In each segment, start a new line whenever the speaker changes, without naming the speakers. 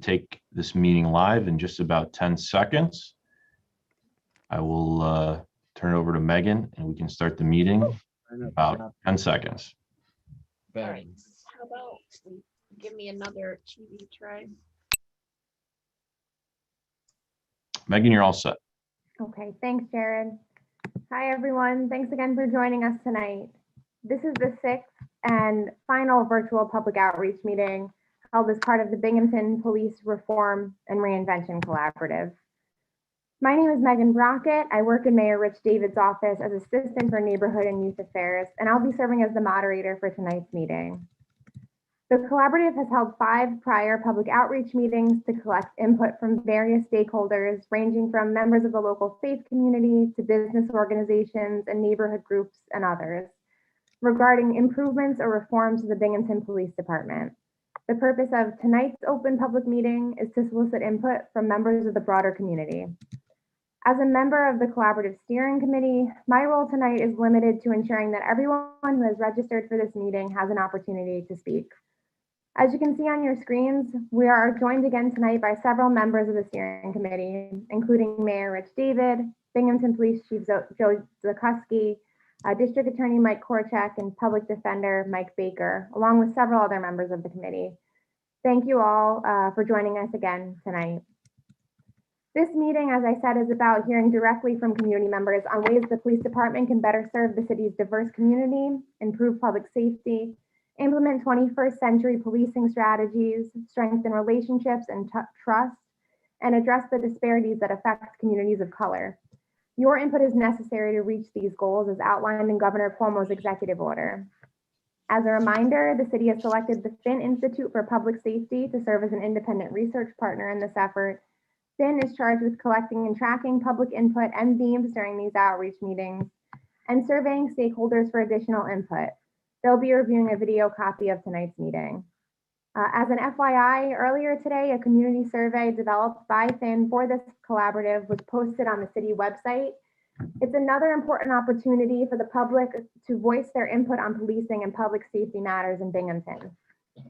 take this meeting live in just about 10 seconds. I will turn it over to Megan and we can start the meeting in about 10 seconds.
All right. How about give me another TV tray?
Megan, you're all set.
Okay, thanks, Jared. Hi, everyone. Thanks again for joining us tonight. This is the 6th and final virtual public outreach meeting held as part of the Binghamton Police Reform and Reinvention Collaborative. My name is Megan Brockett. I work in Mayor Rich David's office as Assistant for Neighborhood and Youth Affairs, and I'll be serving as the moderator for tonight's meeting. The collaborative has held 5 prior public outreach meetings to collect input from various stakeholders, ranging from members of the local faith community to business organizations and neighborhood groups and others, regarding improvements or reforms to the Binghamton Police Department. The purpose of tonight's open public meeting is to solicit input from members of the broader community. As a member of the Collaborative Steering Committee, my role tonight is limited to ensuring that everyone who has registered for this meeting has an opportunity to speak. As you can see on your screens, we are joined again tonight by several members of the Steering Committee, including Mayor Rich David, Binghamton Police Chief Joe Zukuski, District Attorney Mike Korchak, and Public Defender Mike Baker, along with several other members of the committee. Thank you all for joining us again tonight. This meeting, as I said, is about hearing directly from community members on ways the police department can better serve the city's diverse community, improve public safety, implement 21st century policing strategies, strengthen relationships and trust, and address the disparities that affect communities of color. Your input is necessary to reach these goals as outlined in Governor Cuomo's executive order. As a reminder, the city has selected the Fuen Institute for Public Safety to serve as an independent research partner in this effort. Fuen is charged with collecting and tracking public input and themes during these outreach meetings and surveying stakeholders for additional input. They'll be reviewing a video copy of tonight's meeting. As an FYI, earlier today, a community survey developed by Fuen for this collaborative was posted on the city website. It's another important opportunity for the public to voice their input on policing and public safety matters in Binghamton.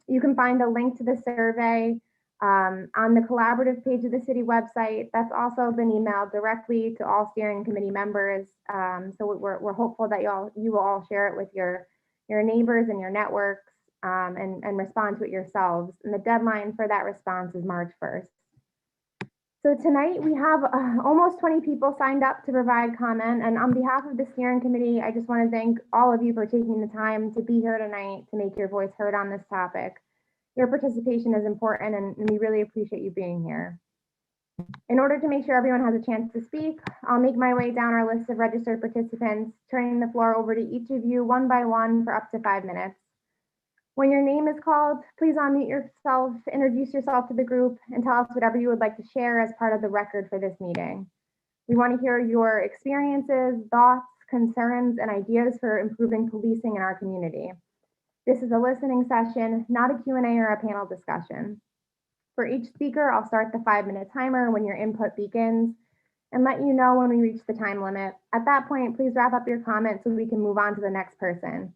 You can find a link to the survey on the collaborative page of the city website. That's also been emailed directly to all steering committee members. So we're hopeful that you will all share it with your neighbors and your networks and respond to it yourselves. And the deadline for that response is March 1st. So tonight we have almost 20 people signed up to provide comment. And on behalf of the steering committee, I just want to thank all of you for taking the time to be here tonight to make your voice heard on this topic. Your participation is important and we really appreciate you being here. In order to make sure everyone has a chance to speak, I'll make my way down our list of registered participants, turning the floor over to each of you one by one for up to 5 minutes. When your name is called, please unmute yourself, introduce yourself to the group, and tell us whatever you would like to share as part of the record for this meeting. We want to hear your experiences, thoughts, concerns, and ideas for improving policing in our community. This is a listening session, not a Q&A or a panel discussion. For each speaker, I'll start the 5-minute timer when your input begins and let you know when we reach the time limit. At that point, please wrap up your comments so we can move on to the next person.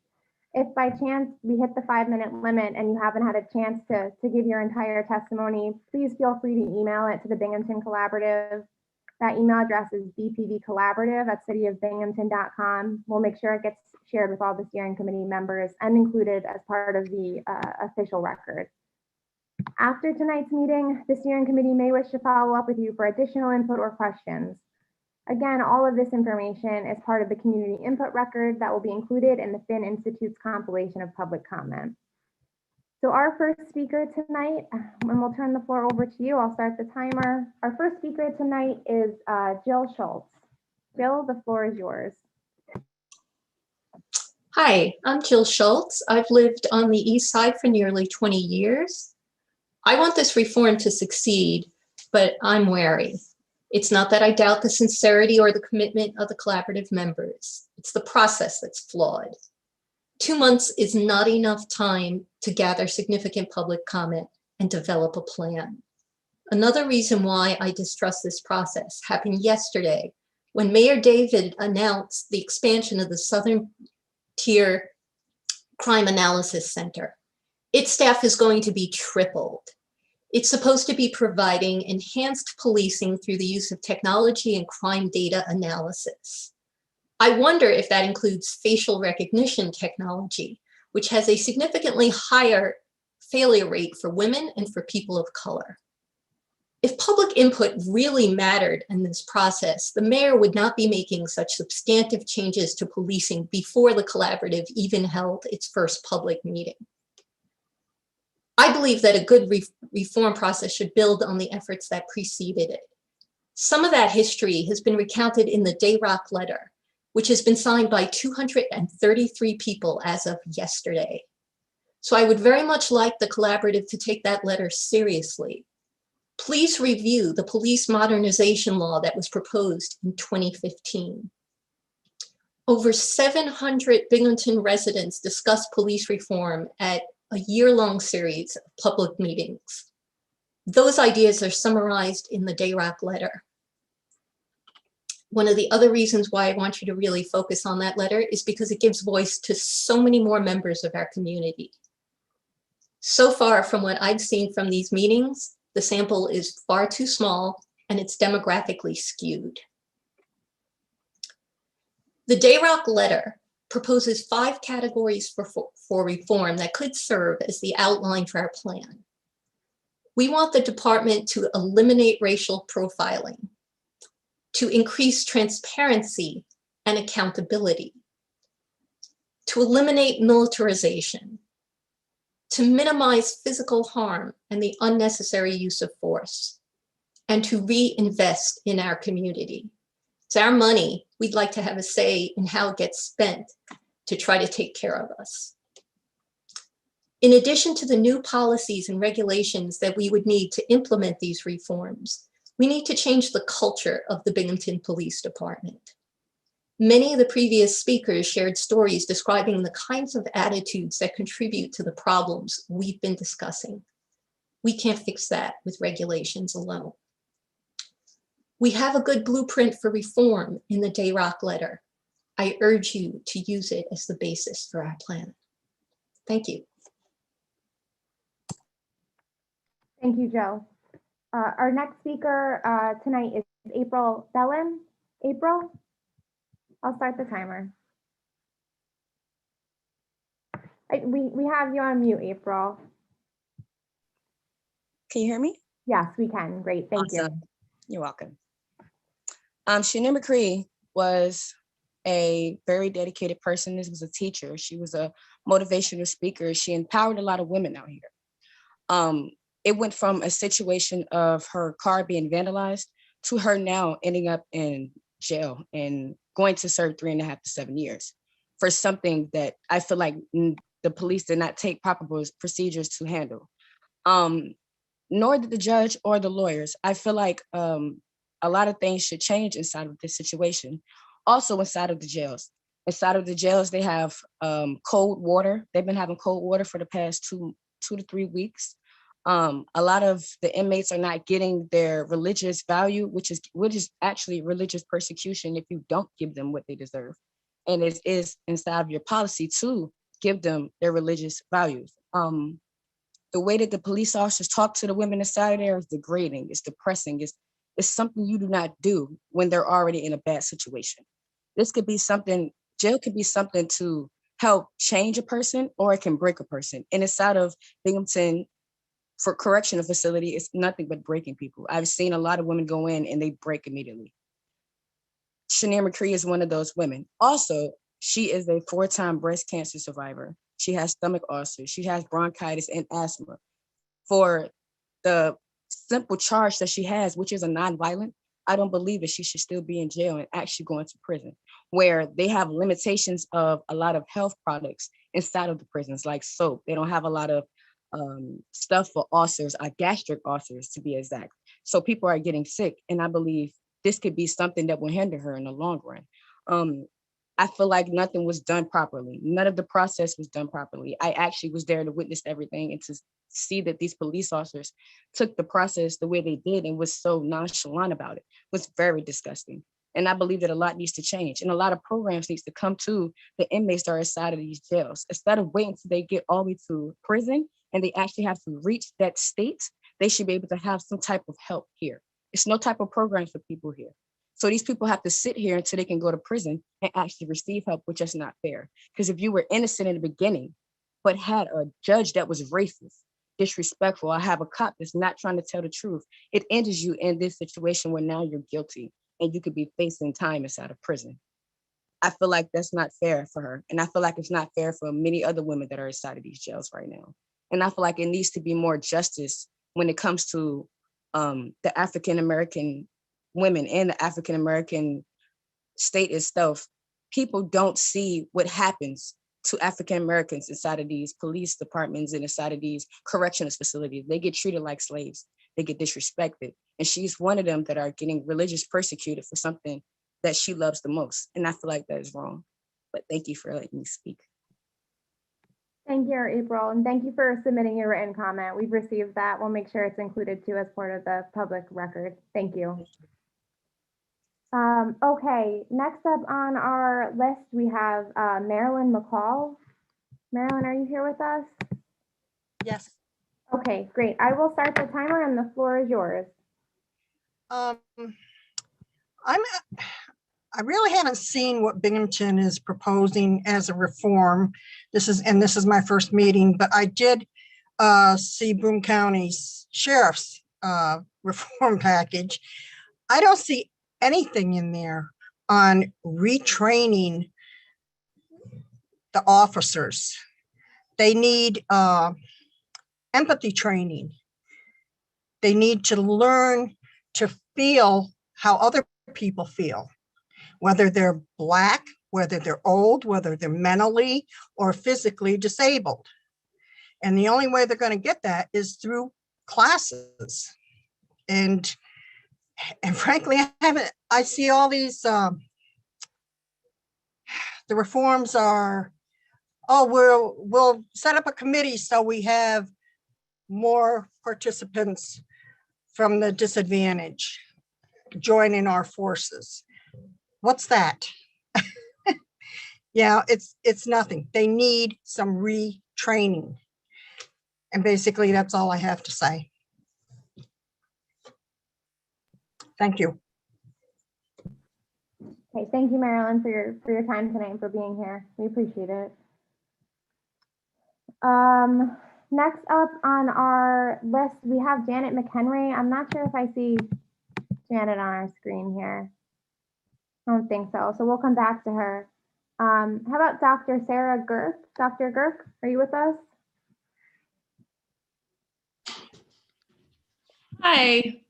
If by chance we hit the 5-minute limit and you haven't had a chance to give your entire testimony, please feel free to email it to the Binghamton Collaborative. That email address is bpdcollaborative@cityofbinghamton.com. We'll make sure it gets shared with all the steering committee members and included as part of the official record. After tonight's meeting, the steering committee may wish to follow up with you for additional input or questions. Again, all of this information is part of the community input record that will be included in the Fuen Institute's compilation of public comment. So our first speaker tonight, and we'll turn the floor over to you. I'll start the timer. Our first speaker tonight is Jill Schultz. Jill, the floor is yours.
Hi, I'm Jill Schultz. I've lived on the East Side for nearly 20 years. I want this reform to succeed, but I'm wary. It's not that I doubt the sincerity or the commitment of the collaborative members. It's the process that's flawed. 2 months is not enough time to gather significant public comment and develop a plan. Another reason why I distrust this process happened yesterday when Mayor David announced the expansion of the Southern Tier Crime Analysis Center. Its staff is going to be tripled. It's supposed to be providing enhanced policing through the use of technology and crime data analysis. I wonder if that includes facial recognition technology, which has a significantly higher failure rate for women and for people of color. If public input really mattered in this process, the mayor would not be making such substantive changes to policing before the collaborative even held its first public meeting. I believe that a good reform process should build on the efforts that preceded it. Some of that history has been recounted in the Dayrock letter, which has been signed by 233 people as of yesterday. So I would very much like the collaborative to take that letter seriously. Please review the police modernization law that was proposed in 2015. Over 700 Binghamton residents discussed police reform at a year-long series of public meetings. Those ideas are summarized in the Dayrock letter. One of the other reasons why I want you to really focus on that letter is because it gives voice to so many more members of our community. So far, from what I've seen from these meetings, the sample is far too small and it's demographically skewed. The Dayrock letter proposes 5 categories for reform that could serve as the outline for our plan. We want the department to eliminate racial profiling, to increase transparency and accountability, to eliminate militarization, to minimize physical harm and the unnecessary use of force, and to reinvest in our community. It's our money. We'd like to have a say in how it gets spent to try to take care of us. In addition to the new policies and regulations that we would need to implement these reforms, we need to change the culture of the Binghamton Police Department. Many of the previous speakers shared stories describing the kinds of attitudes that contribute to the problems we've been discussing. We can't fix that with regulations alone. We have a good blueprint for reform in the Dayrock letter. I urge you to use it as the basis for our plan. Thank you.
Thank you, Joe. Our next speaker tonight is April Bellin. April, I'll start the timer. We have you on mute, April.
Can you hear me?
Yes, we can. Great. Thank you.
You're welcome. Shania McCree was a very dedicated person. This was a teacher. She was a motivational speaker. She empowered a lot of women out here. It went from a situation of her car being vandalized to her now ending up in jail and going to serve 3.5 to 7 years for something that I feel like the police did not take proper procedures to handle. Nor did the judge or the lawyers. I feel like a lot of things should change inside of this situation. Also inside of the jails. Inside of the jails, they have cold water. They've been having cold water for the past two to 3 weeks. A lot of the inmates are not getting their religious value, which is actually religious persecution if you don't give them what they deserve. And it is inside of your policy to give them their religious values. The way that the police officers talk to the women inside there is degrading, it's depressing, it's something you do not do when they're already in a bad situation. This could be something, jail could be something to help change a person, or it can break a person. And inside of Binghamton, for correctional facility, it's nothing but breaking people. I've seen a lot of women go in and they break immediately. Shania McCree is one of those women. Also, she is a 4-time breast cancer survivor. She has stomach ulcers. She has bronchitis and asthma. For the simple charge that she has, which is a nonviolent, I don't believe that she should still be in jail and actually going to prison, where they have limitations of a lot of health products inside of the prisons, like soap. They don't have a lot of stuff for ulcers, gastric ulcers to be exact. So people are getting sick. And I believe this could be something that will hinder her in the long run. I feel like nothing was done properly. None of the process was done properly. I actually was there to witness everything and to see that these police officers took the process the way they did and was so nonchalant about it. It was very disgusting. And I believe that a lot needs to change, and a lot of programs needs to come to the inmates that are inside of these jails. Instead of waiting till they get all the way to prison and they actually have to reach that state they should be able to have some type of help here. It's no type of program for people here. So these people have to sit here until they can go to prison and actually receive help, which is not fair. Because if you were innocent in the beginning, but had a judge that was racist, disrespectful, I have a cop that's not trying to tell the truth, it enters you in this situation where now you're guilty and you could be facing time inside of prison. I feel like that's not fair for her. And I feel like it's not fair for many other women that are inside of these jails right now. And I feel like it needs to be more justice when it comes to the African-American women and the African-American state itself. People don't see what happens to African-Americans inside of these police departments and inside of these correctional facilities. They get treated like slaves. They get disrespected. And she's one of them that are getting religious persecuted for something that she loves the most. And I feel like that is wrong. But thank you for letting me speak.
Thank you, April, and thank you for submitting your written comment. We've received that. We'll make sure it's included too as part of the public record. Thank you. Okay, next up on our list, we have Marilyn McCall. Marilyn, are you here with us?
Yes.
Okay, great. I will start the timer and the floor is yours.
I really haven't seen what Binghamton is proposing as a reform. This is my first meeting, but I did see Broome County's sheriff's reform package. I don't see anything in there on retraining the officers. They need empathy training. They need to learn to feel how other people feel, whether they're Black, whether they're old, whether they're mentally or physically disabled. And the only way they're going to get that is through classes. And frankly, I see all these, the reforms are, oh, we'll set up a committee so we have more participants from the disadvantaged joining our forces. What's that? Yeah, it's nothing. They need some retraining. And basically that's all I have to say. Thank you.
Okay, thank you, Marilyn, for your time tonight and for being here. We appreciate it. Next up on our list, we have Janet McHenry. I'm not sure if I see Janet on our screen here. I don't think so. So we'll come back to her. How about Dr. Sarah Gerk? Dr. Gerk, are you with us?
Hi.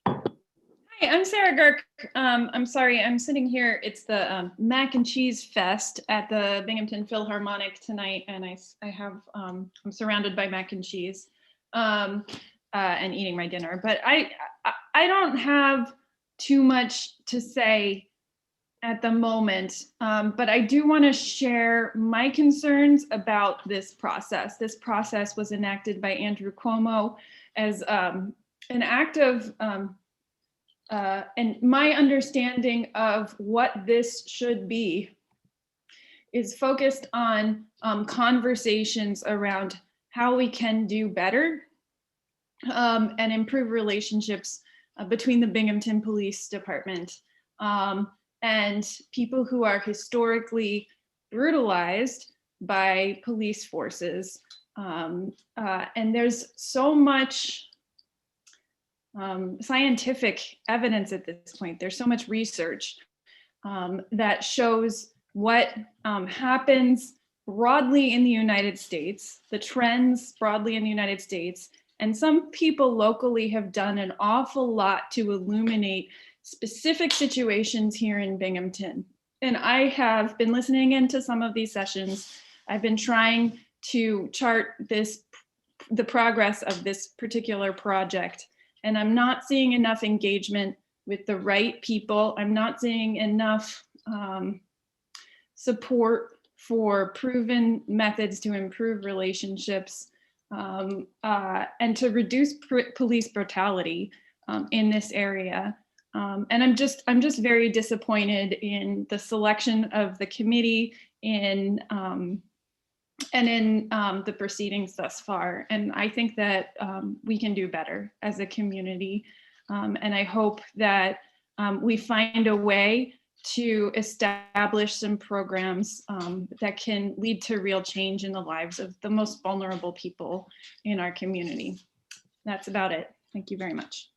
Hi, I'm Sarah Gerk. I'm sorry, I'm sitting here. It's the Mac and Cheese Fest at the Binghamton Philharmonic tonight, and I have I'm surrounded by mac and cheese and eating my dinner. But I don't have too much to say at the moment, but I do want to share my concerns about this process. This process was enacted by Andrew Cuomo as an act of and my understanding of what this should be is focused on conversations around how we can do better and improve relationships between the Binghamton Police Department and people who are historically brutalized by police forces. And there's so much scientific evidence at this point. There's so much research that shows what happens broadly in the United States, the trends broadly in the United States, and some people locally have done an awful lot to illuminate specific situations here in Binghamton. And I have been listening into some of these sessions. I've been trying to chart the progress of this particular project. And I'm not seeing enough engagement with the right people. I'm not seeing enough support for proven methods to improve relationships and to reduce police brutality in this area. And I'm just very disappointed in the selection of the committee, in and in the proceedings thus far. And I think that we can do better as a community. And I hope that we find a way to establish some programs that can lead to real change in the lives of the most vulnerable people in our community. That's about it. Thank you very much.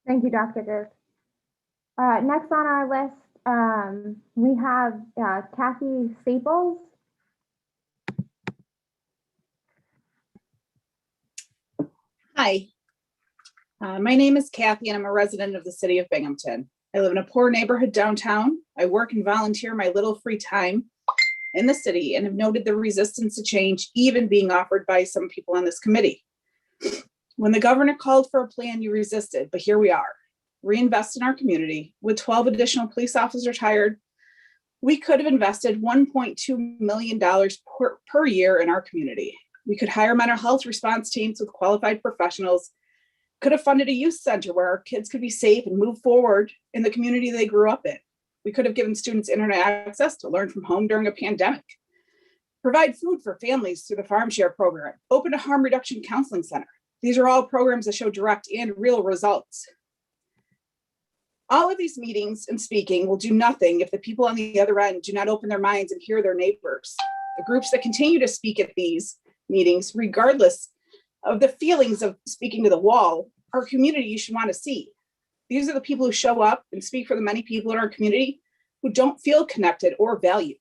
Thank you, Dr. Gerk. Next on our list, we have Kathy Staples.
Hi, my name is Kathy and I'm a resident of the city of Binghamton. I live in a poor neighborhood downtown. I work and volunteer my little free time in the city and have noted the resistance to change even being offered by some people on this committee. When the governor called for a plan, you resisted, but here we are. Reinvest in our community. With 12 additional police officers hired, we could have invested $1.2 million per year in our community. We could hire mental health response teams with qualified professionals, could have funded a youth center where our kids could be safe and move forward in the community they grew up in. We could have given students internet access to learn from home during a pandemic, provide food for families through the Farm Share program, open a harm reduction counseling center. These are all programs that show direct and real results. All of these meetings and speaking will do nothing if the people on the other end do not open their minds and hear their neighbors. The groups that continue to speak at these meetings, regardless of the feelings of speaking to the wall, our community you should want to see. These are the people who show up and speak for the many people in our community who don't feel connected or valued.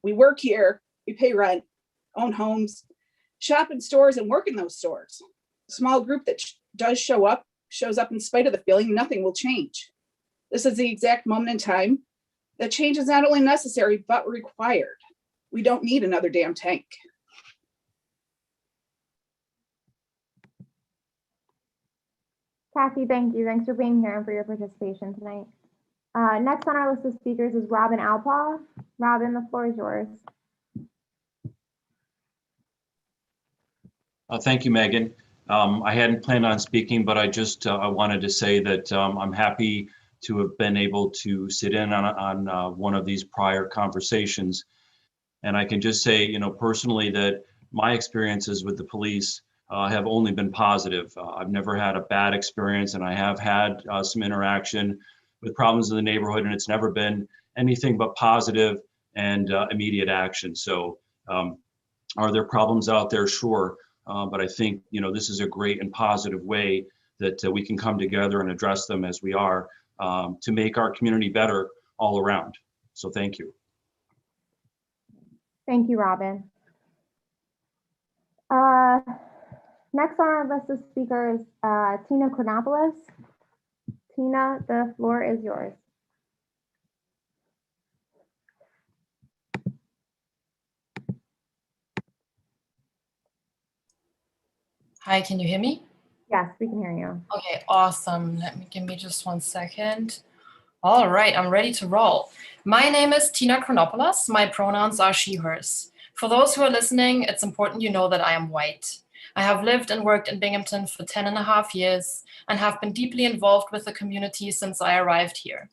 We work here, we pay rent, own homes, shop in stores and work in those stores. A small group that does show up, shows up in spite of the feeling nothing will change. This is the exact moment in time that change is not only necessary, but required. We don't need another damn tank.
Kathy, thank you. Thanks for being here and for your participation tonight. Next on our list of speakers is Robinalpa. Robin, the floor is yours.
Thank you, Megan. I hadn't planned on speaking, but I wanted to say that I'm happy to have been able to sit in on one of these prior conversations. And I can just say, personally that my experiences with the police have only been positive. I've never had a bad experience, and I have had some interaction with problems in the neighborhood, and it's never been anything but positive and immediate action. So are there problems out there? Sure. But I think, this is a great and positive way that we can come together and address them as we are to make our community better all around. So thank you.
Thank you, Robin. Next on our list of speakers, Tina Quinnopoulos. Tina, the floor is yours.
Hi, can you hear me?
Yes, we can hear you.
Okay, awesome. Give me just 1 second. All right, I'm ready to roll. My name is Tina Quinnopoulos. My pronouns are she, hers. For those who are listening, it's important you know that I am white. I have lived and worked in Binghamton for 10.5 years and have been deeply involved with the community since I arrived here.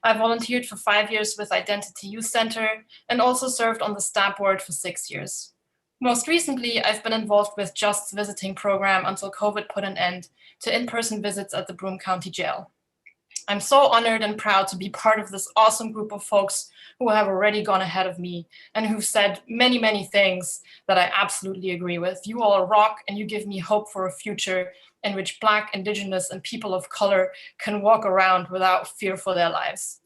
I volunteered for 5 years with Identity Youth Center and also served on the staff board for 6 years. Most recently, I've been involved with Just's visiting program until COVID put an end to in-person visits at the Broome County Jail. I'm so honored and proud to be part of this awesome group of folks who have already gone ahead of me and who've said many, many things that I absolutely agree with. You all rock and you give me hope for a future in which Black, Indigenous, and people of color can walk around without fear for their lives.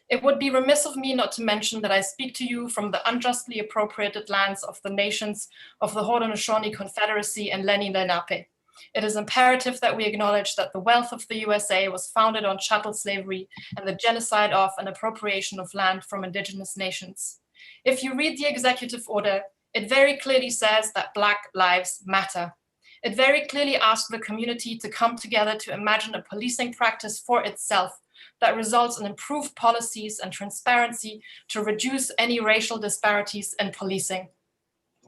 It would be remiss of me not to mention that I speak to you from the unjustly appropriated lands of the nations of the Haudenosaunee Confederacy and Lenni Lenape. It is imperative that we acknowledge that the wealth of the USA was founded on chattel slavery and the genocide of and appropriation of land from Indigenous nations. If you read the executive order, it very clearly says that Black lives matter. It very clearly asks the community to come together to imagine a policing practice for itself that results in improved policies and transparency to reduce any racial disparities in policing.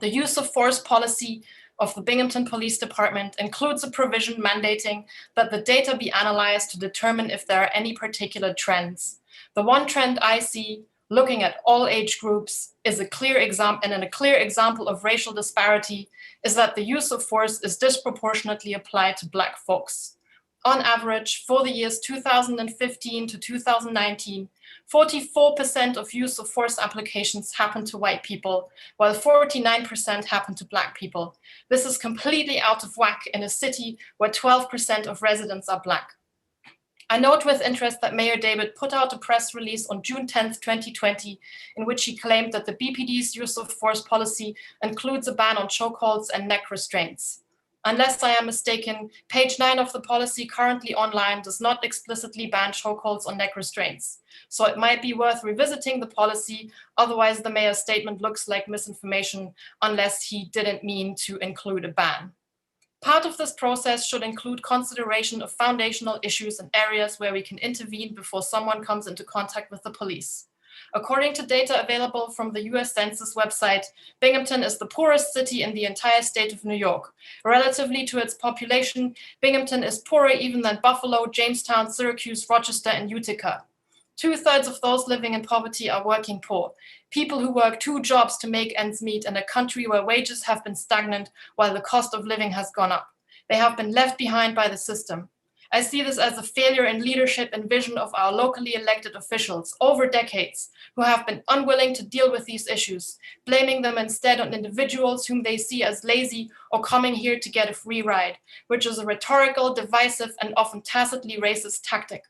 The use of force policy of the Binghamton Police Department includes a provision mandating that the data be analyzed to determine if there are any particular trends. The one trend I see looking at all age groups is a clear example, and a clear example of racial disparity is that the use of force is disproportionately applied to Black folks. On average, for the years 2015 to 2019, 44% of use of force applications happened to white people, while 49% happened to Black people. This is completely out of whack in a city where 12% of residents are Black. I note with interest that Mayor David put out a press release on June 10th, 2020, in which he claimed that the BPD's use of force policy includes a ban on chokeholds and neck restraints. Unless I am mistaken, page 9 of the policy currently online does not explicitly ban chokeholds or neck restraints. So it might be worth revisiting the policy, otherwise the mayor's statement looks like misinformation unless he didn't mean to include a ban. Part of this process should include consideration of foundational issues and areas where we can intervene before someone comes into contact with the police. According to data available from the US Census website, Binghamton is the poorest city in the entire state of New York. Relatively to its population, Binghamton is poorer even than Buffalo, Jamestown, Syracuse, Rochester, and Utica. 2/3 of those living in poverty are working poor, people who work 2 jobs to make ends meet in a country where wages have been stagnant while the cost of living has gone up. They have been left behind by the system. I see this as a failure in leadership and vision of our locally elected officials over decades who have been unwilling to deal with these issues, blaming them instead on individuals whom they see as lazy or coming here to get a free ride, which is a rhetorical, divisive, and often tacitly racist tactic.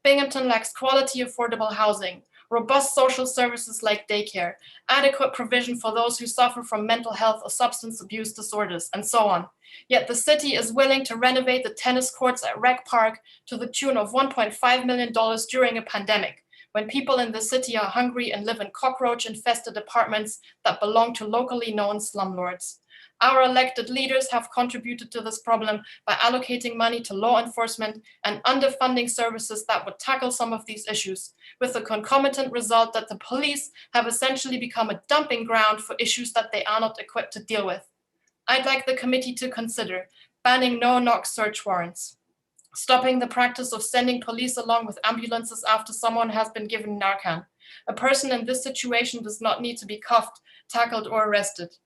Binghamton lacks quality, affordable housing, robust social services like daycare, adequate provision for those who suffer from mental health or substance abuse disorders, and so on. Yet the city is willing to renovate the tennis courts at Rec Park to the tune of $1.5 million during a pandemic, when people in the city are hungry and live in cockroach-infested apartments that belong to locally known slumlords. Our elected leaders have contributed to this problem by allocating money to law enforcement and underfunding services that would tackle some of these issues, with the concomitant result that the police have essentially become a dumping ground for issues that they are not equipped to deal with. I'd like the committee to consider banning no-knock search warrants, stopping the practice of sending police along with ambulances after someone has been given Narcan. A person in this situation does not need to be cuffed, tackled, or arrested.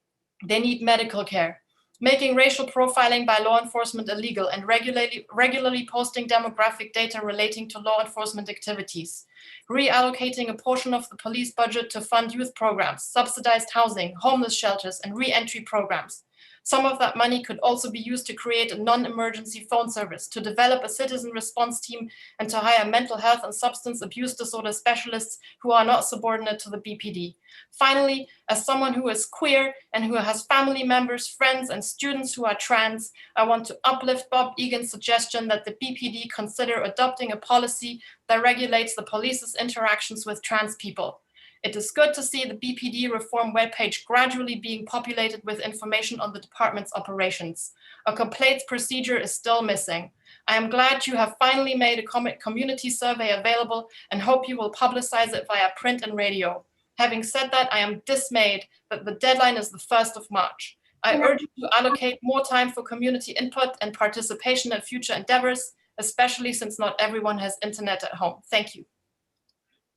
They need medical care. Making racial profiling by law enforcement illegal and regularly posting demographic data relating to law enforcement activities. Reallocating a portion of the police budget to fund youth programs, subsidized housing, homeless shelters, and re-entry programs. Some of that money could also be used to create a non-emergency phone service, to develop a citizen response team, and to hire mental health and substance abuse disorder specialists who are not subordinate to the BPD. Finally, as someone who is queer and who has family members, friends, and students who are trans, I want to uplift Bob Egan's suggestion that the BPD consider adopting a policy that regulates the police's interactions with trans people. It is good to see the BPD reform webpage gradually being populated with information on the department's operations. A complaints procedure is still missing. I am glad you have finally made a community survey available and hope you will publicize it via print and radio. Having said that, I am dismayed that the deadline is the 1st of March. I urge you to allocate more time for community input and participation in future endeavors, especially since not everyone has internet at home. Thank you.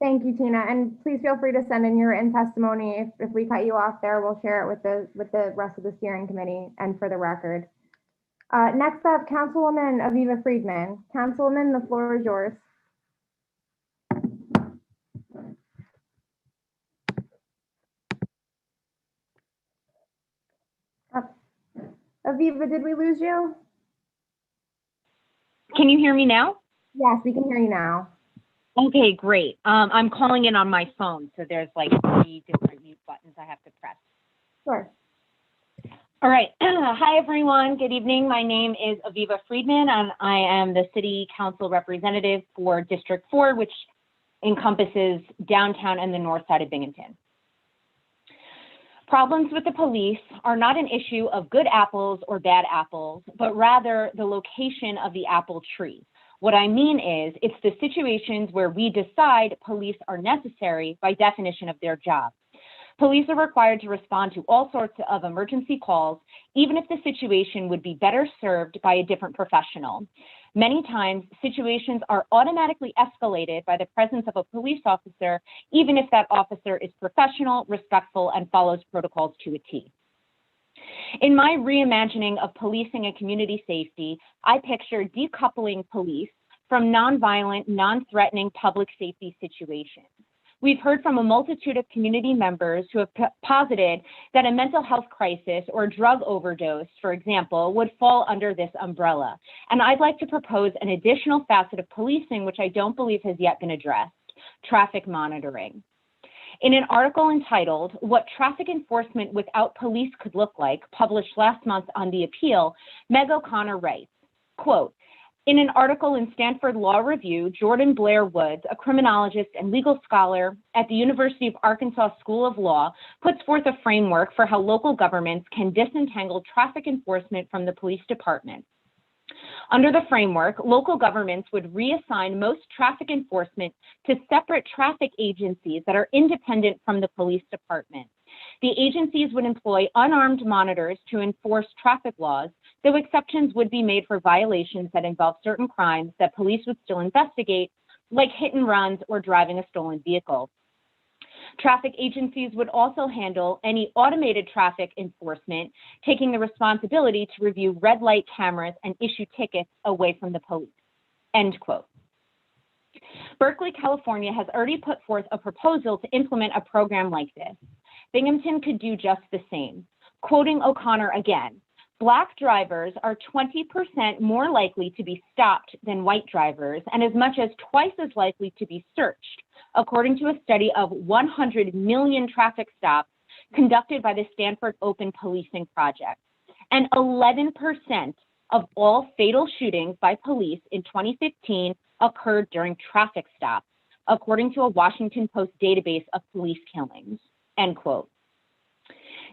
Thank you, Tina. And please feel free to send in your written testimony. If we cut you off there, we'll share it with the rest of the steering committee and for the record. Next up, Councilwoman Aviva Friedman. Councilwoman, the floor is yours. Aviva, did we lose you?
Can you hear me now?
Yes, we can hear you now.
Okay, great. I'm calling in on my phone, so there's like 3 different mute buttons I have to press.
Sure.
All right. Hi, everyone. Good evening. My name is Aviva Friedman, and I am the City Council representative for District 4, which encompasses downtown and the north side of Binghamton. Problems with the police are not an issue of good apples or bad apples, but rather the location of the apple tree. What I mean is, it's the situations where we decide police are necessary by definition of their job. Police are required to respond to all sorts of emergency calls, even if the situation would be better served by a different professional. Many times, situations are automatically escalated by the presence of a police officer, even if that officer is professional, respectful, and follows protocols to a T. In my reimagining of policing and community safety, I picture decoupling police from nonviolent, non-threatening public safety situations. We've heard from a multitude of community members who have posited that a mental health crisis or drug overdose, for example, would fall under this umbrella. And I'd like to propose an additional facet of policing, which I don't believe has yet been addressed: traffic monitoring. In an article entitled "What Traffic Enforcement Without Police Could Look Like," published last month on The Appeal, Meg O'Connor writes, quote, in an article in Stanford Law Review, Jordan Blair Woods, a criminologist and legal scholar at the University of Arkansas School of Law, puts forth a framework for how local governments can disentangle traffic enforcement from the police department. Under the framework, local governments would reassign most traffic enforcement to separate traffic agencies that are independent from the police department. The agencies would employ unarmed monitors to enforce traffic laws, though exceptions would be made for violations that involve certain crimes that police would still investigate, like hit and runs or driving a stolen vehicle. Traffic agencies would also handle any automated traffic enforcement, taking the responsibility to review red light cameras and issue tickets away from the police, end quote. Berkeley, California has already put forth a proposal to implement a program like this. Binghamton could do just the same. Quoting O'Connor again, Black drivers are 20% more likely to be stopped than white drivers and as much as twice as likely to be searched, according to a study of 100 million traffic stops conducted by the Stanford Open Policing Project. And 11% of all fatal shootings by police in 2015 occurred during traffic stops, according to a Washington Post database of police killings, end quote.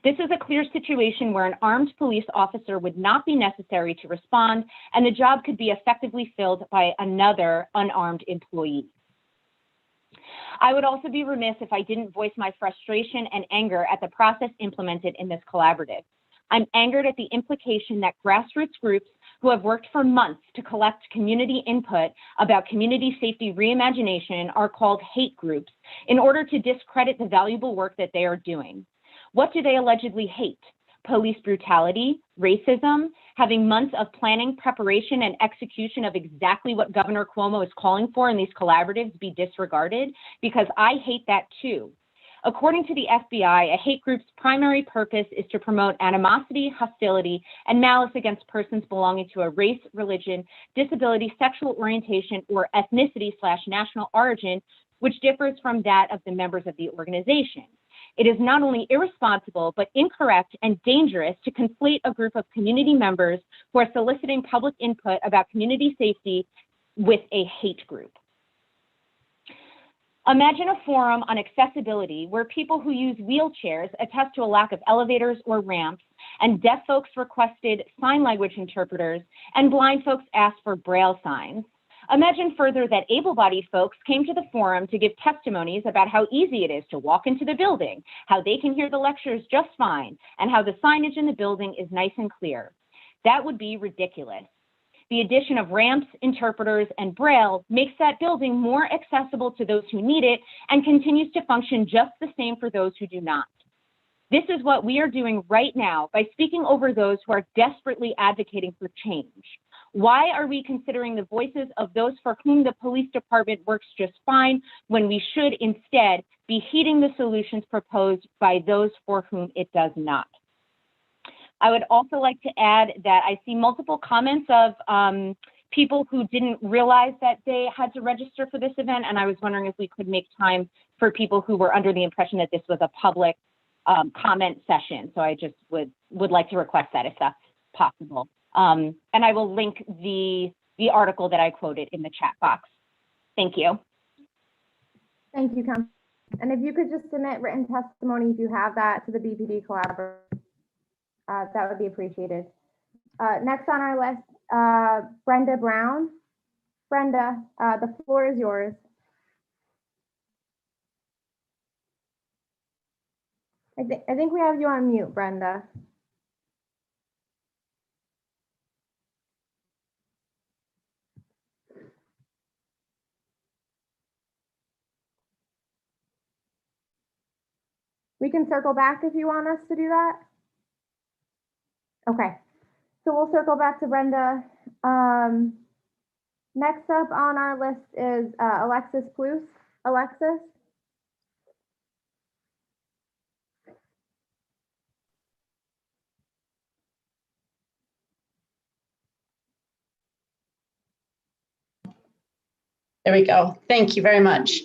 This is a clear situation where an armed police officer would not be necessary to respond, and the job could be effectively filled by another unarmed employee. I would also be remiss if I didn't voice my frustration and anger at the process implemented in this collaborative. I'm angered at the implication that grassroots groups who have worked for months to collect community input about community safety reimagination are called hate groups in order to discredit the valuable work that they are doing. What do they allegedly hate? Police brutality, racism, having months of planning, preparation, and execution of exactly what Governor Cuomo is calling for in these collaboratives be disregarded? Because I hate that too. According to the FBI, a hate group's primary purpose is to promote animosity, hostility, and malice against persons belonging to a race, religion, disability, sexual orientation, or ethnicity/national origin, which differs from that of the members of the organization. It is not only irresponsible, but incorrect and dangerous to conflate a group of community members who are soliciting public input about community safety with a hate group. Imagine a forum on accessibility where people who use wheelchairs attest to a lack of elevators or ramps, and deaf folks requested sign language interpreters, and blind folks asked for Braille signs. Imagine further that able-bodied folks came to the forum to give testimonies about how easy it is to walk into the building, how they can hear the lectures just fine, and how the signage in the building is nice and clear. That would be ridiculous. The addition of ramps, interpreters, and Braille makes that building more accessible to those who need it and continues to function just the same for those who do not. This is what we are doing right now by speaking over those who are desperately advocating for change. Why are we considering the voices of those for whom the police department works just fine when we should instead be heeding the solutions proposed by those for whom it does not? I would also like to add that I see multiple comments of people who didn't realize that they had to register for this event, and I was wondering if we could make time for people who were under the impression that this was a public comment session. So I just would like to request that if that's possible. And I will link the article that I quoted in the chat box. Thank you.
Thank you, Council. And if you could just submit written testimony, if you have that, to the BPD collaborative, that would be appreciated. Next on our list, Brenda Brown. Brenda, the floor is yours. I think we have you on mute, Brenda. We can circle back if you want us to do that. Okay, so we'll circle back to Brenda. Next up on our list is Alexis Plus. Alexis?
There we go. Thank you very much.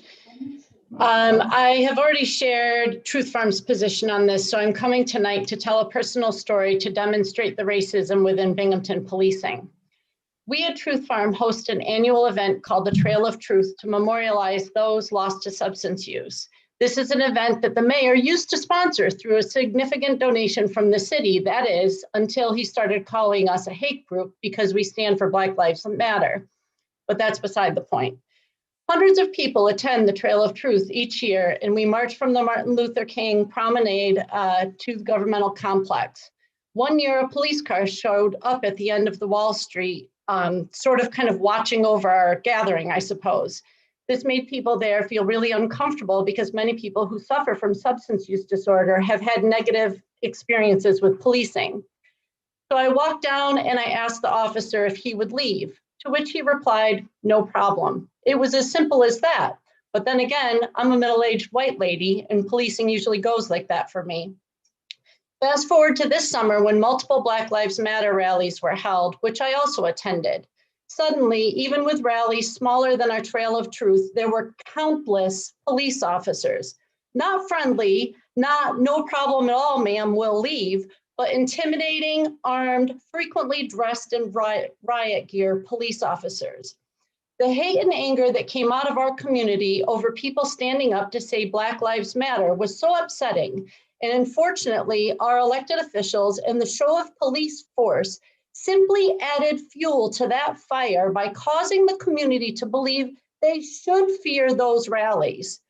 I have already shared Truth Farm's position on this, so I'm coming tonight to tell a personal story to demonstrate the racism within Binghamton policing. We at Truth Farm host an annual event called the Trail of Truth to memorialize those lost to substance use. This is an event that the mayor used to sponsor through a significant donation from the city, that is, until he started calling us a hate group because we stand for Black Lives Matter. But that's beside the point. Hundreds of people attend the Trail of Truth each year, and we march from the Martin Luther King promenade to the governmental complex. One year, a police car showed up at the end of the Wall Street, sort of kind of watching over our gathering, I suppose. This made people there feel really uncomfortable because many people who suffer from substance use disorder have had negative experiences with policing. So I walked down and I asked the officer if he would leave, to which he replied, "No problem." It was as simple as that. But then again, I'm a middle-aged white lady and policing usually goes like that for me. Fast forward to this summer when multiple Black Lives Matter rallies were held, which I also attended. Suddenly, even with rallies smaller than our Trail of Truth, there were countless police officers. Not friendly, not "no problem at all, ma'am, we'll leave," but intimidating, armed, frequently dressed in riot gear police officers. The hate and anger that came out of our community over people standing up to say Black Lives Matter was so upsetting. And unfortunately, our elected officials and the show of police force simply added fuel to that fire by causing the community to believe they should fear those rallies.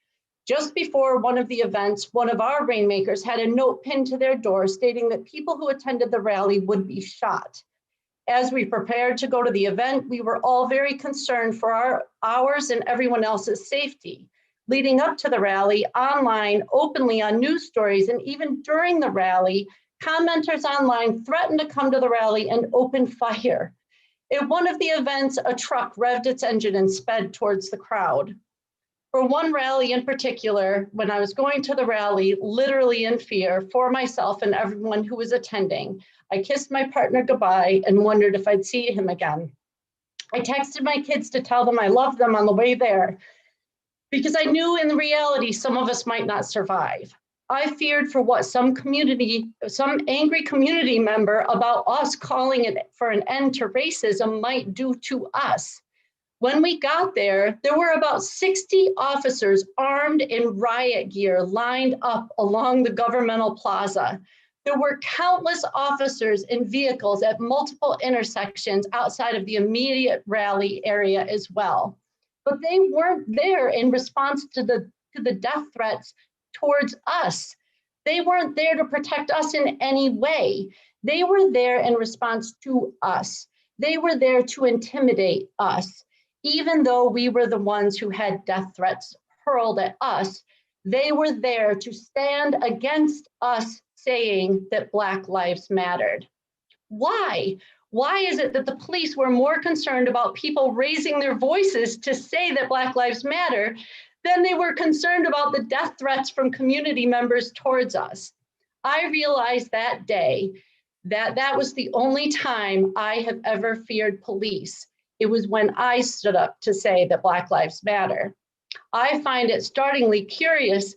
Just before one of the events, one of our rainmakers had a note pinned to their door stating that people who attended the rally would be shot. As we prepared to go to the event, we were all very concerned for ours and everyone else's safety. Leading up to the rally, online, openly on news stories, and even during the rally, commenters online threatened to come to the rally and open fire. At one of the events, a truck revved its engine and sped towards the crowd. For one rally in particular, when I was going to the rally, literally in fear for myself and everyone who was attending, I kissed my partner goodbye and wondered if I'd see him again. I texted my kids to tell them I loved them on the way there because I knew in reality some of us might not survive. I feared for what some angry community member about us calling it for an end to racism might do to us. When we got there, there were about 60 officers armed in riot gear lined up along the governmental plaza. There were countless officers in vehicles at multiple intersections outside of the immediate rally area as well. But they weren't there in response to the death threats towards us. They weren't there to protect us in any way. They were there in response to us. They were there to intimidate us. Even though we were the ones who had death threats hurled at us, they were there to stand against us saying that Black Lives mattered. Why? Why is it that the police were more concerned about people raising their voices to say that Black Lives Matter than they were concerned about the death threats from community members towards us? I realized that day that that was the only time I have ever feared police. It was when I stood up to say that Black Lives Matter. I find it startlingly curious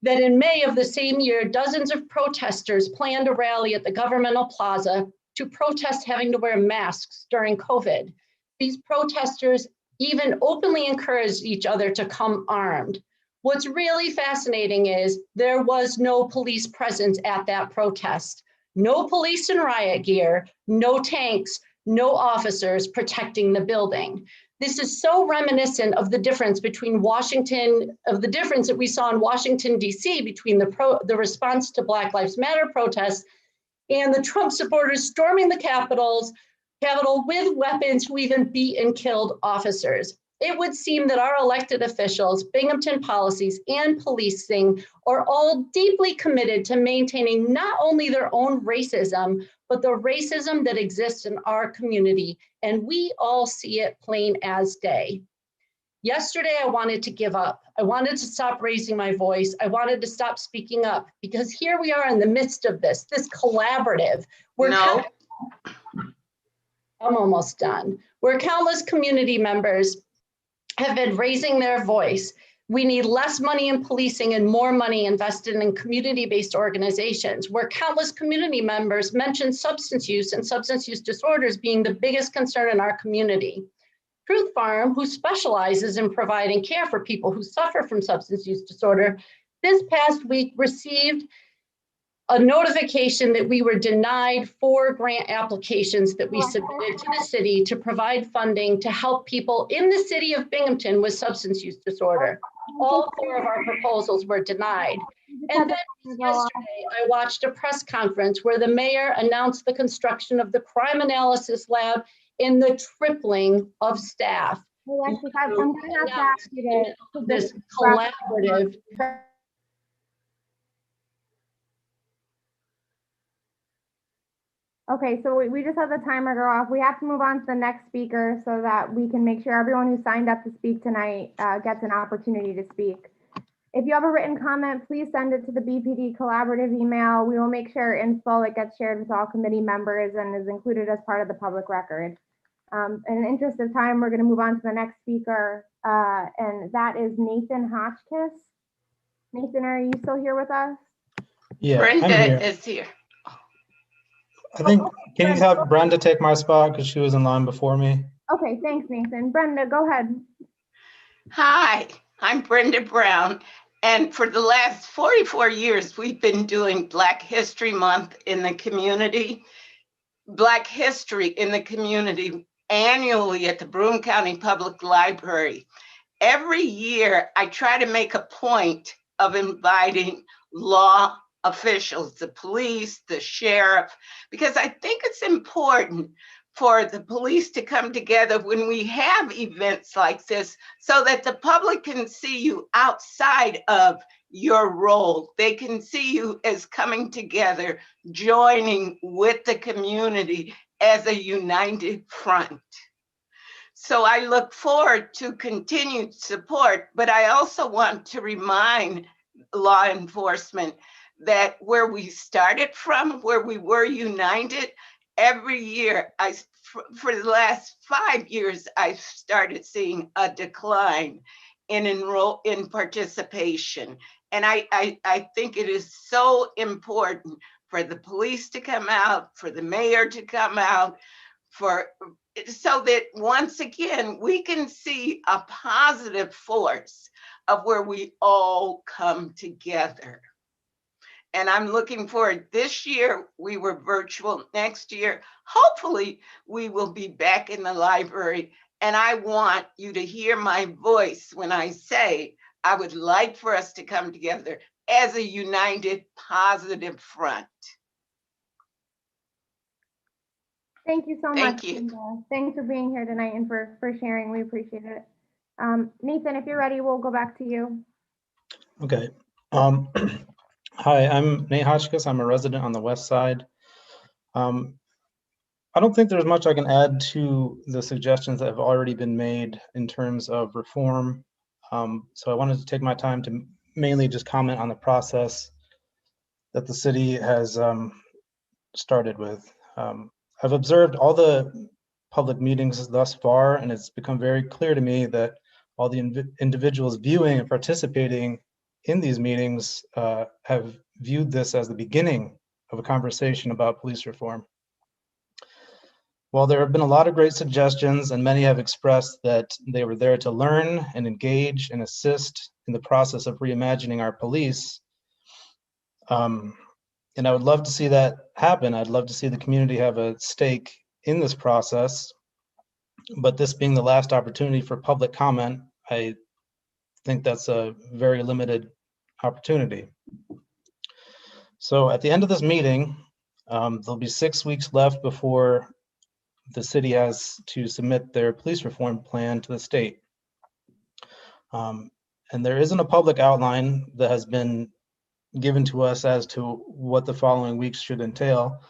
that in May of the same year, dozens of protesters planned a rally at the governmental plaza to protest having to wear masks during COVID. These protesters even openly encouraged each other to come armed. What's really fascinating is there was no police presence at that protest. No police in riot gear, no tanks, no officers protecting the building. This is so reminiscent of the difference between Washington, of the difference that we saw in Washington, D.C. between the response to Black Lives Matter protests and the Trump supporters storming the Capitol with weapons who even beat and killed officers. It would seem that our elected officials, Binghamton policies, and policing are all deeply committed to maintaining not only their own racism, but the racism that exists in our community. And we all see it plain as day. Yesterday, I wanted to give up. I wanted to stop raising my voice. I wanted to stop speaking up because here we are in the midst of this collaborative. I'm almost done. Where countless community members have been raising their voice. We need less money in policing and more money invested in community-based organizations, where countless community members mention substance use and substance use disorders being the biggest concern in our community. Truth Farm, who specializes in providing care for people who suffer from substance use disorder, this past week received a notification that we were denied 4 grant applications that we submitted to the city to provide funding to help people in the city of Binghamton with substance use disorder. All 4 of our proposals were denied. And then yesterday, I watched a press conference where the mayor announced the construction of the crime analysis lab and the tripling of staff. This collaborative.
Okay, so we just had the timer go off. We have to move on to the next speaker so that we can make sure everyone who signed up to speak tonight gets an opportunity to speak. If you have a written comment, please send it to the BPD collaborative email. We will make sure in full it gets shared with all committee members and is included as part of the public record. In the interest of time, we're going to move on to the next speaker, and that is Nathan Hotchkiss. Nathan, are you still here with us?
Yeah,
Brenda is here.
I think, can you have Brenda take my spot because she was in line before me?
Okay, thanks, Nathan. Brenda, go ahead.
Hi, I'm Brenda Brown. And for the last 44 years, we've been doing Black History Month in the community, Black History in the community annually at the Broome County Public Library. Every year, I try to make a point of inviting law officials, the police, the sheriff, because I think it's important for the police to come together when we have events like this so that the public can see you outside of your role. They can see you as coming together, joining with the community as a united front. So I look forward to continued support, but I also want to remind law enforcement that where we started from, where we were united, every year, for the last 5 years, I've started seeing a decline in participation. And I think it is so important for the police to come out, for the mayor to come out, so that once again, we can see a positive force of where we all come together. And I'm looking forward. This year, we were virtual. Next year, hopefully, we will be back in the library. And I want you to hear my voice when I say, I would like for us to come together as a united, positive front.
Thank you so much.
Thank you.
Thanks for being here tonight and for sharing. We appreciate it. Nathan, if you're ready, we'll go back to you.
Okay. Hi, I'm Nate Hotchkiss. I'm a resident on the west side. I don't think there's much I can add to the suggestions that have already been made in terms of reform. So I wanted to take my time to mainly just comment on the process that the city has started with. I've observed all the public meetings thus far, and it's become very clear to me that all the individuals viewing and participating in these meetings have viewed this as the beginning of a conversation about police reform. While there have been a lot of great suggestions and many have expressed that they were there to learn and engage and assist in the process of reimagining our police, and I would love to see that happen. I'd love to see the community have a stake in this process, but this being the last opportunity for public comment, I think that's a very limited opportunity. So at the end of this meeting, there'll be 6 weeks left before the city has to submit their police reform plan to the state. And there isn't a public outline that has been given to us as to what the following weeks should entail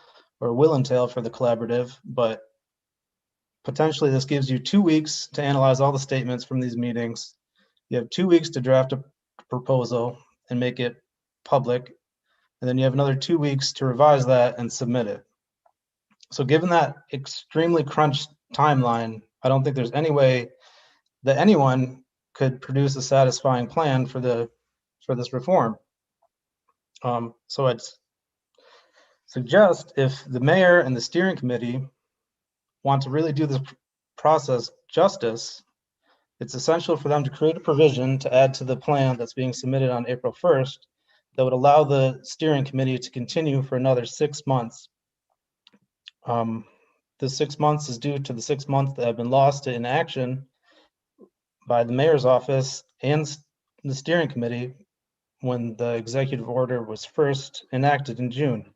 or will entail for the collaborative, but potentially this gives you 2 weeks to analyze all the statements from these meetings. You have 2 weeks to draft a proposal and make it public. And then you have another 2 weeks to revise that and submit it. So given that extremely crunched timeline, I don't think there's any way that anyone could produce a satisfying plan for this reform. So I'd suggest if the mayor and the steering committee want to really do this process justice, it's essential for them to create a provision to add to the plan that's being submitted on April 1st that would allow the steering committee to continue for another 6 months. The 6 months is due to the 6 months that have been lost to inaction by the mayor's office and the steering committee when the executive order was first enacted in June.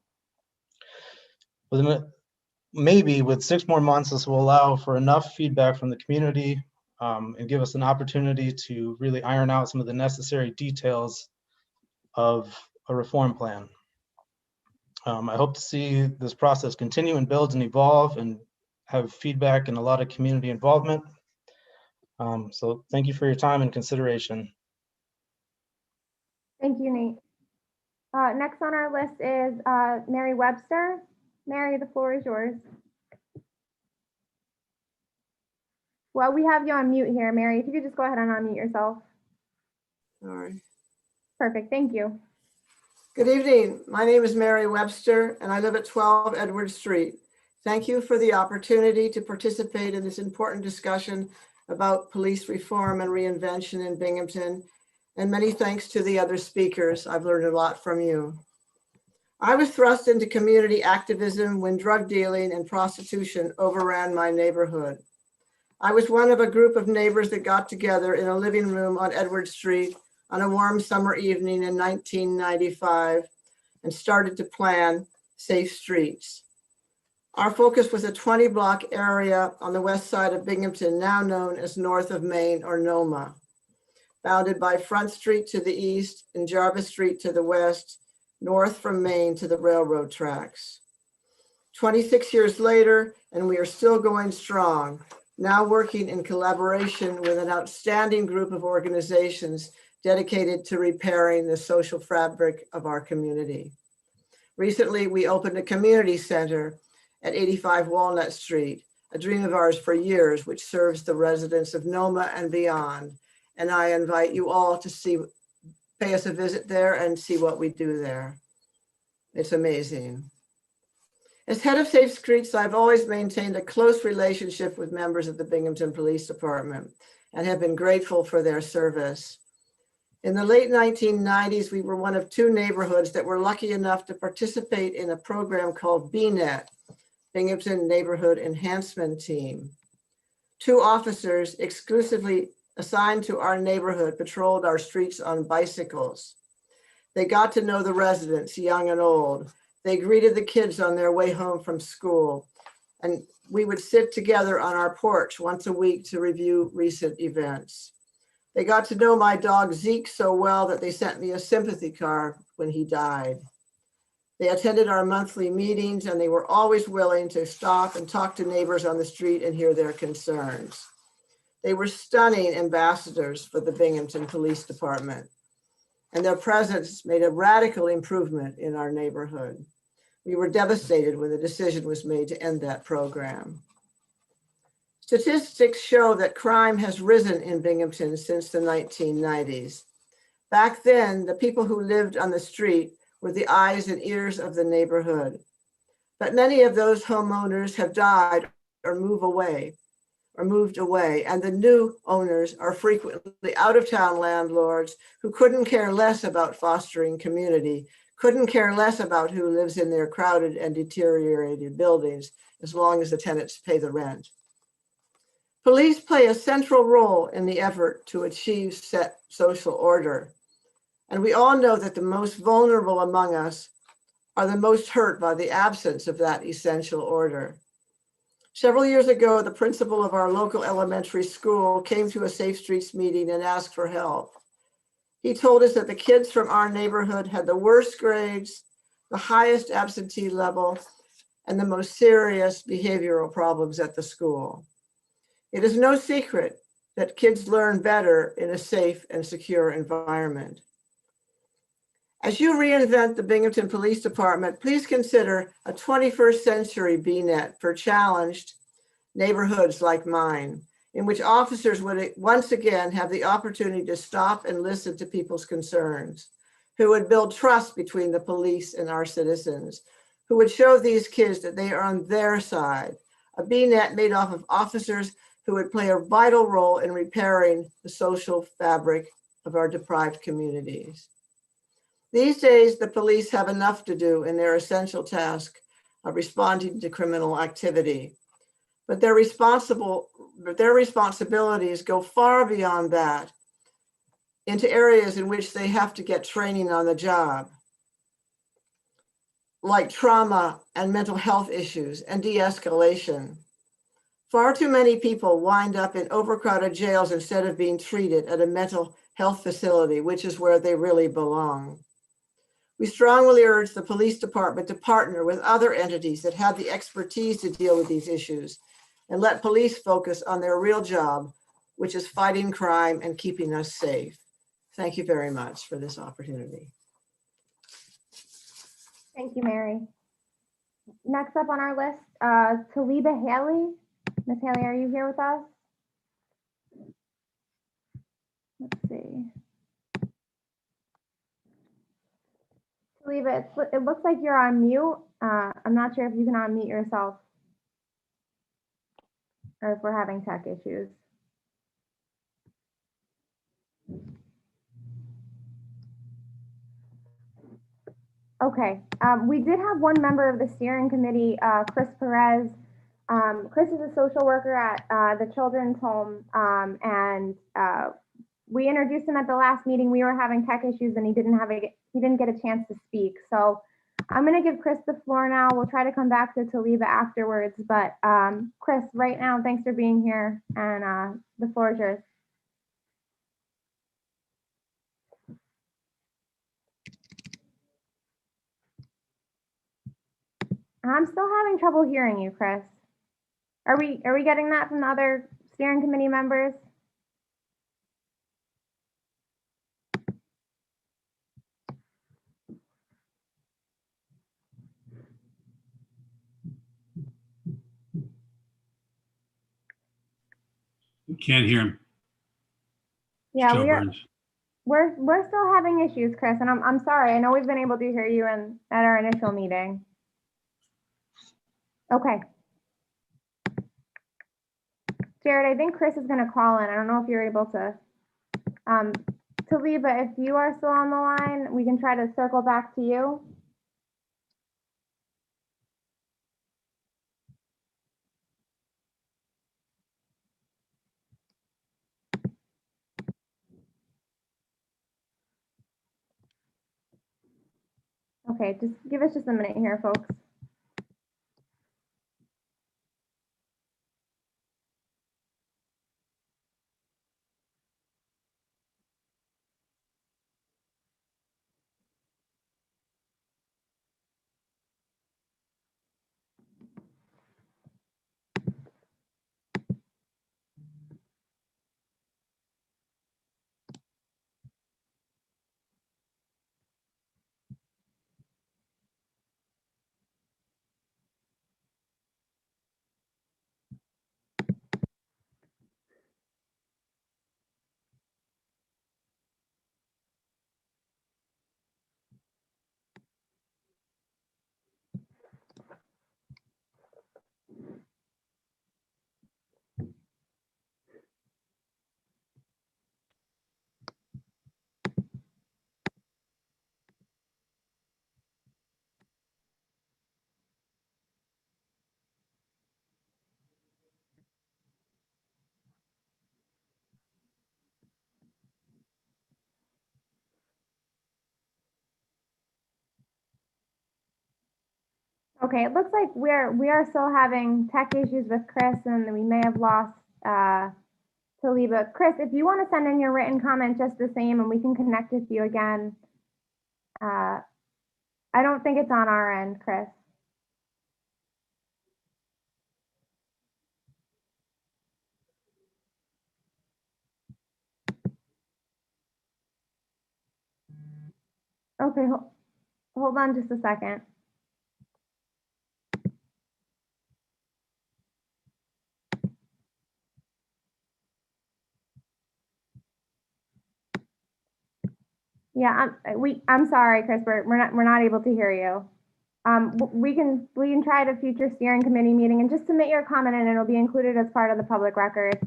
Maybe with 6 more months, this will allow for enough feedback from the community and give us an opportunity to really iron out some of the necessary details of a reform plan. I hope to see this process continue and build and evolve and have feedback and a lot of community involvement. So thank you for your time and consideration.
Thank you, Nate. Next on our list is Mary Webster. Mary, the floor is yours. Well, we have you on mute here, Mary. If you could just go ahead and unmute yourself.
All right.
Perfect, thank you.
Good evening. My name is Mary Webster, and I live at 12 Edward Street. Thank you for the opportunity to participate in this important discussion about police reform and reinvention in Binghamton, and many thanks to the other speakers. I've learned a lot from you. I was thrust into community activism when drug dealing and prostitution overran my neighborhood. I was one of a group of neighbors that got together in a living room on Edward Street on a warm summer evening in 1995 and started to plan safe streets. Our focus was a 20-block area on the west side of Binghamton, now known as North of Main or NOMA, bounded by Front Street to the east and Jarvis Street to the west, north from Main to the railroad tracks. 26 years later, and we are still going strong, now working in collaboration with an outstanding group of organizations dedicated to repairing the social fabric of our community. Recently, we opened a community center at 85 Walnut Street, a dream of ours for years, which serves the residents of NOMA and beyond. And I invite you all to pay us a visit there and see what we do there. It's amazing. As head of Safe Streets, I've always maintained a close relationship with members of the Binghamton Police Department and have been grateful for their service. In the late 1990s, we were one of 2 neighborhoods that were lucky enough to participate in a program called BNET, Binghamton Neighborhood Enhancement Team. 2 officers exclusively assigned to our neighborhood patrolled our streets on bicycles. They got to know the residents, young and old. They greeted the kids on their way home from school. And we would sit together on our porch once a week to review recent events. They got to know my dog Zeke so well that they sent me a sympathy card when he died. They attended our monthly meetings and they were always willing to stop and talk to neighbors on the street and hear their concerns. They were stunning ambassadors for the Binghamton Police Department, and their presence made a radical improvement in our neighborhood. We were devastated when the decision was made to end that program. Statistics show that crime has risen in Binghamton since the 1990s. Back then, the people who lived on the street were the eyes and ears of the neighborhood. But many of those homeowners have died or moved away, and the new owners are frequently out-of-town landlords who couldn't care less about fostering community, couldn't care less about who lives in their crowded and deteriorated buildings as long as the tenants pay the rent. Police play a central role in the effort to achieve set social order. And we all know that the most vulnerable among us are the most hurt by the absence of that essential order. Several years ago, the principal of our local elementary school came to a Safe Streets meeting and asked for help. He told us that the kids from our neighborhood had the worst grades, the highest absentee level, and the most serious behavioral problems at the school. It is no secret that kids learn better in a safe and secure environment. As you reinvent the Binghamton Police Department, please consider a 21st century BNet for challenged neighborhoods like mine, in which officers would once again have the opportunity to stop and listen to people's concerns, who would build trust between the police and our citizens, who would show these kids that they are on their side. A BNet made up of officers who would play a vital role in repairing the social fabric of our deprived communities. These days, the police have enough to do in their essential task of responding to criminal activity, but their responsibilities go far beyond that into areas in which they have to get training on the job, like trauma and mental health issues and de-escalation. Far too many people wind up in overcrowded jails instead of being treated at a mental health facility, which is where they really belong. We strongly urge the police department to partner with other entities that have the expertise to deal with these issues and let police focus on their real job, which is fighting crime and keeping us safe. Thank you very much for this opportunity.
Thank you, Mary. Next up on our list, Taliba Haley. Ms. Haley, are you here with us? Let's see. Taliba, it looks like you're on mute. I'm not sure if you can unmute yourself or if we're having tech issues. Okay, we did have one member of the steering committee, Chris Perez. Chris is a social worker at the Children's Home, and we introduced him at the last meeting. We were having tech issues, and he didn't get a chance to speak. So I'm going to give Chris the floor now. We'll try to come back to Taliba afterwards. But Chris, right now, thanks for being here, and the floor is yours. I'm still having trouble hearing you, Chris. Are we getting that from the other steering committee members?
Can't hear him.
Yeah,
Joe
we're still having issues, Chris, and I'm sorry. I know we've been able to hear you at our initial meeting. Okay. Jared, I think Chris is going to call in. I don't know if you're able to. Taliba, if you are still on the line, we can try to circle back to you. Okay, just give us just a minute here, folks. Okay, it looks like we are still having tech issues with Chris, and we may have lost Taliba. Chris, if you want to send in your written comment just the same, and we can connect with you again. I don't think it's on our end, Chris. Okay, hold on just a second. Yeah, I'm sorry, Chris. We're not able to hear you. We can try at a future steering committee meeting and just submit your comment and it'll be included as part of the public record.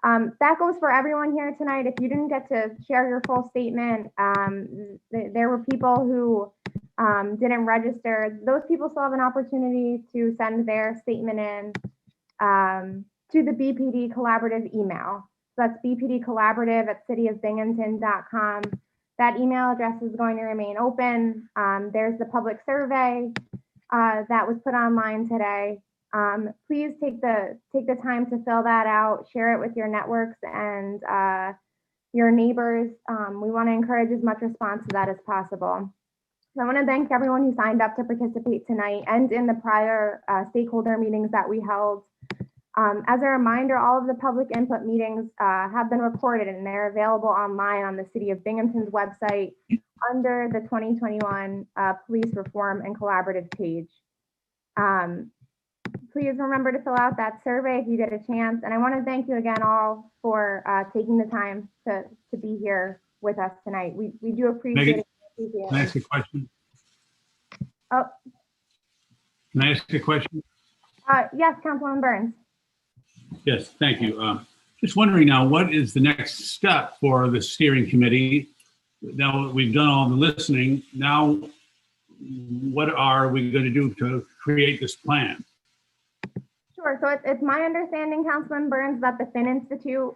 That goes for everyone here tonight. If you didn't get to share your full statement, there were people who didn't register. Those people still have an opportunity to send their statement in to the BPD collaborative email. So that's bpdcollaborative@cityofbinghamton.com. That email address is going to remain open. There's the public survey that was put online today. Please take the time to fill that out, share it with your networks and your neighbors. We want to encourage as much response to that as possible. So I want to thank everyone who signed up to participate tonight and in the prior stakeholder meetings that we held. As a reminder, all of the public input meetings have been recorded and they're available online on the City of Binghamton's website under the 2021 Police Reform and Collaborative page. Please remember to fill out that survey if you get a chance. And I want to thank you again all for taking the time to be here with us tonight. We do appreciate it.
Can I ask a question?
Oh.
Can I ask a question?
Yes, Councilman Burns.
Yes, thank you. Just wondering now, what is the next step for the steering committee? Now that we've done all the listening, now what are we going to do to create this plan?
Sure. So it's my understanding, Councilman Burns, that the Fuen Institute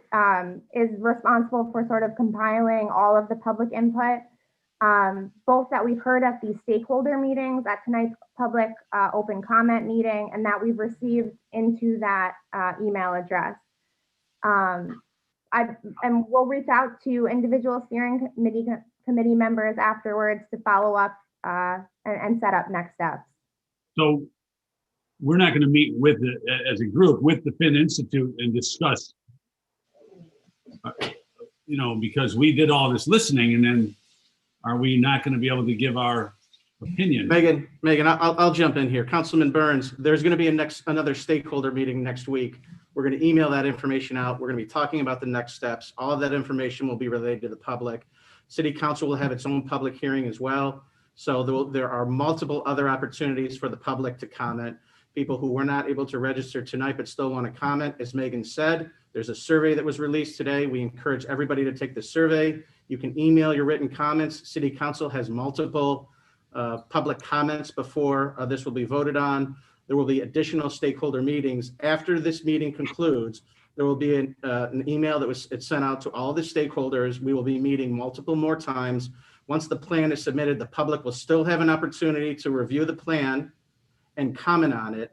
is responsible for sort of compiling all of the public input, both that we've heard at these stakeholder meetings, at tonight's public open comment meeting, and that we've received into that email address. And we'll reach out to individual steering committee members afterwards to follow up and set up next steps.
So we're not going to meet with as a group with the Fuen Institute and discuss, because we did all this listening, and then are we not going to be able to give our opinion?
Megan, I'll jump in here. Councilman Burns, there's going to be another stakeholder meeting next week. We're going to email that information out. We're going to be talking about the next steps. All of that information will be relayed to the public. City Council will have its own public hearing as well. So there are multiple other opportunities for the public to comment. People who were not able to register tonight but still want to comment, as Megan said, there's a survey that was released today. We encourage everybody to take the survey. You can email your written comments. City Council has multiple public comments before this will be voted on. There will be additional stakeholder meetings. After this meeting concludes, there will be an email that was sent out to all the stakeholders. We will be meeting multiple more times. Once the plan is submitted, the public will still have an opportunity to review the plan and comment on it.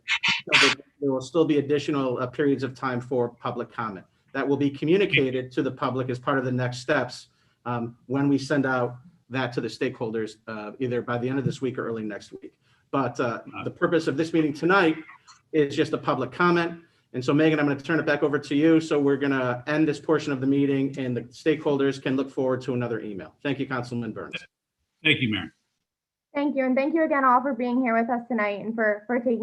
So there will still be additional periods of time for public comment. That will be communicated to the public as part of the next steps when we send out that to the stakeholders, either by the end of this week or early next week. But the purpose of this meeting tonight is just a public comment. And so Megan, I'm going to turn it back over to you. So we're going to end this portion of the meeting and the stakeholders can look forward to another email. Thank you, Councilman Burns.
Thank you, Mayor.
Thank you. And thank you again all for being here with us tonight and for taking